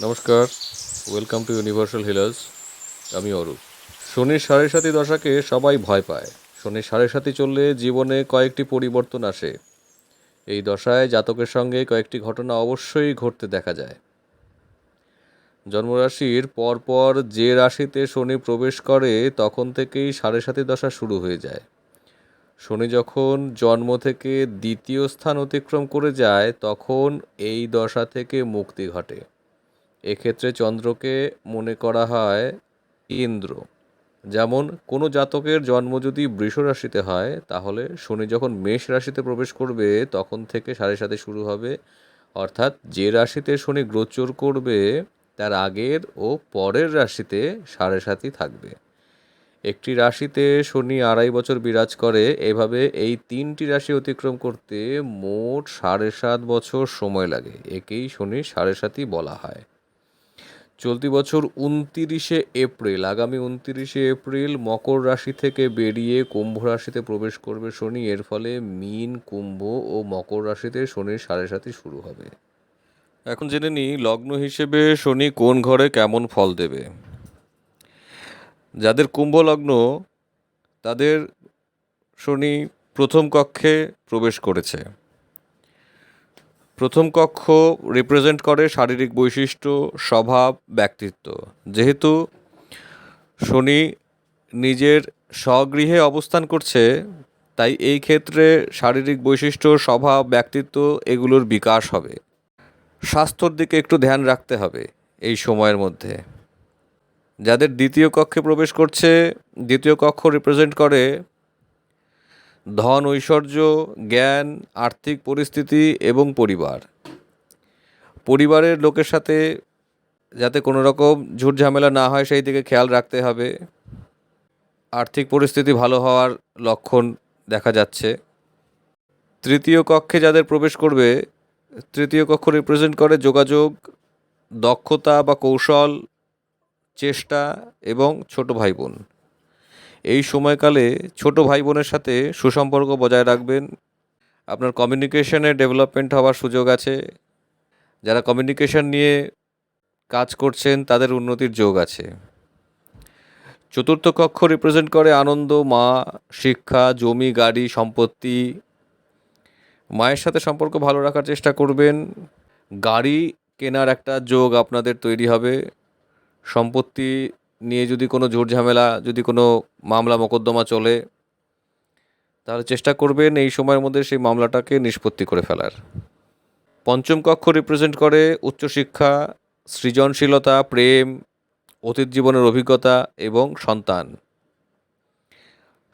নমস্কার, welcome to universal healers. আমি অরূপ। শনির সাড়ে সাতি দশাকে সবাই ভয় পায়। শনির সাড়ে সাতি চললে জীবনে কয়েকটি পরিবর্তন আসে। এই দশায় জাতকের সঙ্গে কয়েকটি ঘটনা অবশ্যই ঘটতে দেখা যায়। জন্মরাশির পরপর যে রাশিতে শনি প্রবেশ করে তখন থেকেই সাড়ে সাতি দশা শুরু হয়ে যায়। শনি যখন জন্ম থেকে দ্বিতীয় স্থান অতিক্রম করে যায় তখন এই দশা থেকে মুক্তি ঘটে। এক্ষেত্রে চন্দ্রকে মনে করা হয় ইন্দ্র। যেমন কোনো জাতকের জন্ম যদি বৃষ রাশিতে হয় তাহলে শনি যখন মেষ রাশিতে প্রবেশ করবে তখন থেকে সাড়ে সাথে শুরু হবে। অর্থাৎ যে রাশিতে শনি গোচর করবে তার আগের ও পরের রাশিতে সাড়ে সাতই থাকবে। একটি রাশিতে শনি 2.5 বছর বিরাজ করে। এভাবে এই 3টি রাশি অতিক্রম করতে মোট 7.5 বছর সময় লাগে। একেই শনির সাড়ে সাতই বলা হয়। চলতি বছর 29 এপ্রিল, আগামী 29 এপ্রিল মকর রাশি থেকে বেরিয়ে কুম্ভ রাশিতে প্রবেশ করবে শনি। এর ফলে মীন, কুম্ভ ও মকর রাশিতে শনির সাড়ে সাতি শুরু হবে। এখন জেনে নিই লগ্ন হিসেবে শনি কোন ঘরে কেমন ফল দেবে। যাদের কুম্ভ লগ্ন তাদের শনি প্রথম কক্ষে প্রবেশ করেছে। প্রথম কক্ষ রিপ্রেজেন্ট করে শারীরিক বৈশিষ্ট্য, স্বভাব, ব্যক্তিত্ব। যেহেতু শনি নিজের স্বগৃহে অবস্থান করছে তাই এই ক্ষেত্রে শারীরিক বৈশিষ্ট্য, স্বভাব, ব্যক্তিত্ব এগুলোর বিকাশ হবে। স্বাস্থ্যর দিকে একটু ধ্যান রাখতে হবে এই সময়ের মধ্যে। যাদের দ্বিতীয় কক্ষে প্রবেশ করছে, দ্বিতীয় কক্ষ রিপ্রেজেন্ট করে ধন, ঐশ্বর্য, জ্ঞান, আর্থিক পরিস্থিতি এবং পরিবার। পরিবারের লোকের সাথে যাতে কোনো রকম ঝুটঝামেলা না হয় সেই দিকে খেয়াল রাখতে হবে। আর্থিক পরিস্থিতি ভালো হওয়ার লক্ষণ দেখা যাচ্ছে। তৃতীয় কক্ষে যাদের প্রবেশ করবে, তৃতীয় কক্ষ রিপ্রেজেন্ট করে যোগাযোগ, দক্ষতা বা কৌশল, চেষ্টা এবং ছোট ভাই বোন। এই সময়কালে ছোট ভাই বোনের সাথে সুসম্পর্ক বজায় রাখবেন। আপনার কমিউনিকেশনের ডেভেলপমেন্ট হওয়ার সুযোগ আছে। যারা কমিউনিকেশন নিয়ে কাজ করছেন তাদের উন্নতির যোগ আছে। চতুর্থ কক্ষ রিপ্রেজেন্ট করে আনন্দ, মা, শিক্ষা, জমি, গাড়ি, সম্পত্তি। মায়ের সাথে সম্পর্ক ভালো রাখার চেষ্টা করবেন। গাড়ি কেনার একটা যোগ আপনাদের তৈরি হবে। সম্পত্তি নিয়ে যদি কোনো ঝুটঝামেলা, যদি কোনো মামলা মোকদ্দমা চলে তাহলে চেষ্টা করবেন এই সময়ের মধ্যে সেই মামলাটাকে নিষ্পত্তি করে ফেলার। পঞ্চম কক্ষ রিপ্রেজেন্ট করে উচ্চশিক্ষা, সৃজনশীলতা, প্রেম, অতীত জীবনের অভিজ্ঞতা এবং সন্তান।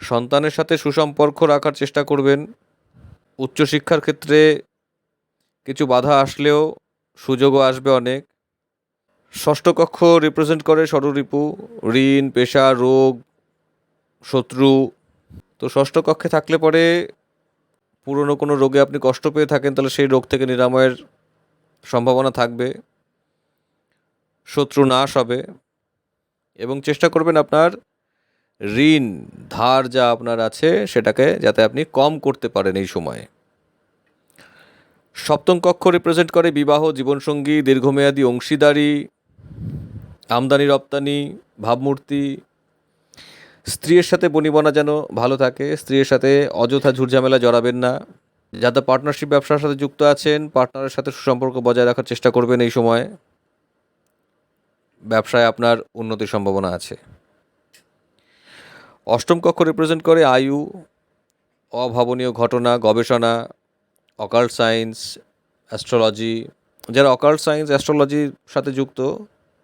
সন্তানের সাথে সুসম্পর্ক রাখার চেষ্টা করবেন। উচ্চশিক্ষার ক্ষেত্রে কিছু বাধা আসলেও সুযোগও আসবে অনেক। ষষ্ঠ কক্ষ রিপ্রেজেন্ট করে ষড়রিপু, ঋণ, পেশা, রোগ, শত্রু। তো ষষ্ঠ কক্ষে থাকলে পরে পুরনো কোনো রোগে আপনি কষ্ট পেয়ে থাকেন তাহলে সেই রোগ থেকে নিরাময়ের সম্ভাবনা থাকবে। শত্রু নাশ হবে এবং চেষ্টা করবেন আপনার ঋণ, ধার যা আপনার আছে সেটাকে যাতে আপনি কম করতে পারেন এই সময়ে। সপ্তম কক্ষ রিপ্রেজেন্ট করে বিবাহ, জীবনসঙ্গী, দীর্ঘমেয়াদী অংশীদারি, আমদানি রপ্তানি, ভাবমূর্তি। স্ত্রীর সাথে বনিবনা যেন ভালো থাকে। স্ত্রীর সাথে অযথা ঝুটঝামেলা জড়াবেন না। যাতে পার্টনারশিপ ব্যবসার সাথে যুক্ত আছেন পার্টনারের সাথে সুসম্পর্ক বজায় রাখার চেষ্টা করবেন এই সময়। ব্যবসায় আপনার উন্নতির সম্ভাবনা আছে। অষ্টম কক্ষ রিপ্রেজেন্ট করে আয়ু, অভাবনীয় ঘটনা, গবেষণা, অকাল্ট সায়েন্স, অ্যাস্ট্রোলজি। যারা অকাল্ট সায়েন্স, অ্যাস্ট্রোলজির সাথে যুক্ত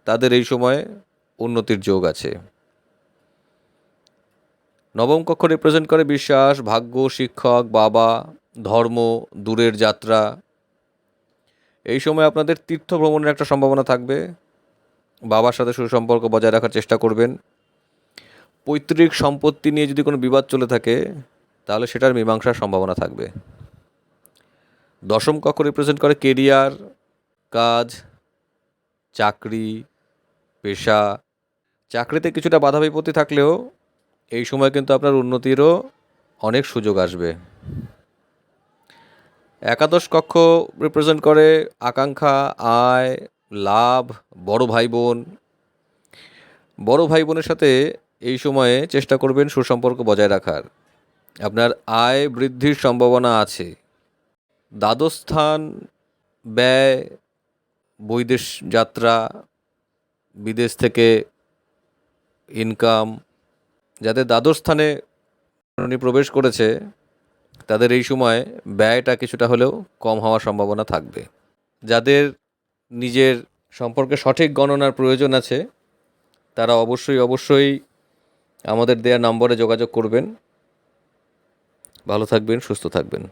তাদের এই সময়ে উন্নতির যোগ আছে। নবম কক্ষ রিপ্রেজেন্ট করে বিশ্বাস, ভাগ্য, শিক্ষক, বাবা, ধর্ম, দূরের যাত্রা। এই সময় আপনাদের তীর্থ ভ্রমণের একটা সম্ভাবনা থাকবে। বাবার সাথে সুসম্পর্ক বজায় রাখার চেষ্টা করবেন। পৈতৃক সম্পত্তি নিয়ে যদি কোনো বিবাদ চলে থাকে তাহলে সেটার মীমাংসার সম্ভাবনা থাকবে। দশম কক্ষ রিপ্রেজেন্ট করে কেরিয়ার, কাজ, চাকরি, পেশা। চাকরিতে কিছুটা বাধা বিপত্তি থাকলেও এই সময় কিন্তু আপনার উন্নতিরও অনেক সুযোগ আসবে। একাদশ কক্ষ রিপ্রেজেন্ট করে আকাঙ্ক্ষা, আয়, লাভ, বড় ভাই বোনের সাথে এই সময়ে চেষ্টা করবেন সুসম্পর্ক বজায় রাখার। আপনার আয় বৃদ্ধির সম্ভাবনা আছে। দ্বাদশ স্থান ব্যয়, বৈদেশ যাত্রা, বিদেশ থেকে ইনকাম। যাদের দ্বাদশ স্থানে শনি প্রবেশ করেছে তাদের এই সময় ব্যয়টা কিছুটা হলেও কম হওয়ার সম্ভাবনা থাকবে। যাদের নিজের সম্পর্কে সঠিক গণনার প্রয়োজন আছে তারা অবশ্যই আমাদের দেয়া নম্বরে যোগাযোগ করবেন। ভালো থাকবেন, সুস্থ থাকবেন।